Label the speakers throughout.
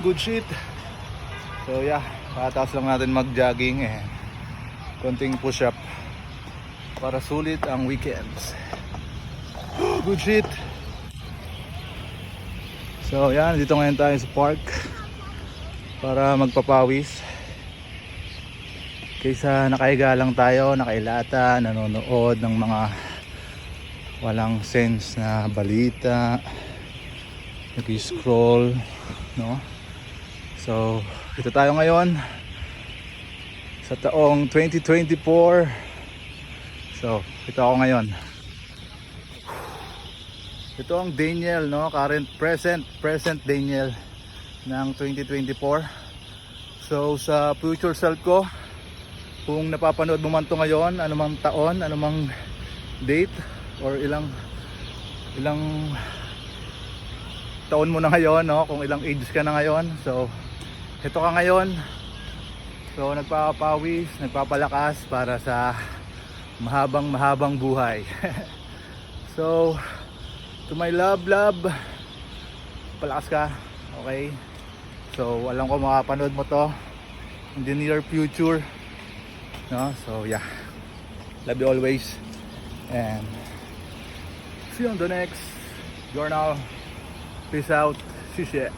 Speaker 1: Good shit. So yeah, pataas lang natin mag-jogging and konting push-up para sulit ang weekends. Good shit. So yan, dito ngayon tayo sa park para magpapawis. Kaysa nakahiga lang tayo, nakailata, nanonood ng mga walang sense na balita, nag-scroll, no? So, ito tayo ngayon sa taong 2024. So, ito ako ngayon. Ito ang Daniel, no? Present Daniel ng 2024. So, sa future self ko, kung napapanood mo man to ngayon, anumang taon, anumang date, or ilang taon mo na ngayon, no? Kung ilang age ka na ngayon. So, ito ka ngayon. So nagpapawis, nagpapalakas para sa mahabang buhay. So to my love, palakas ka, okay? So alam ko makapanood mo to in the near future, no? So yeah, love you always and see you on the next journal. Peace out, shit.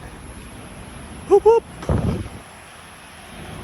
Speaker 1: Whoop whoop.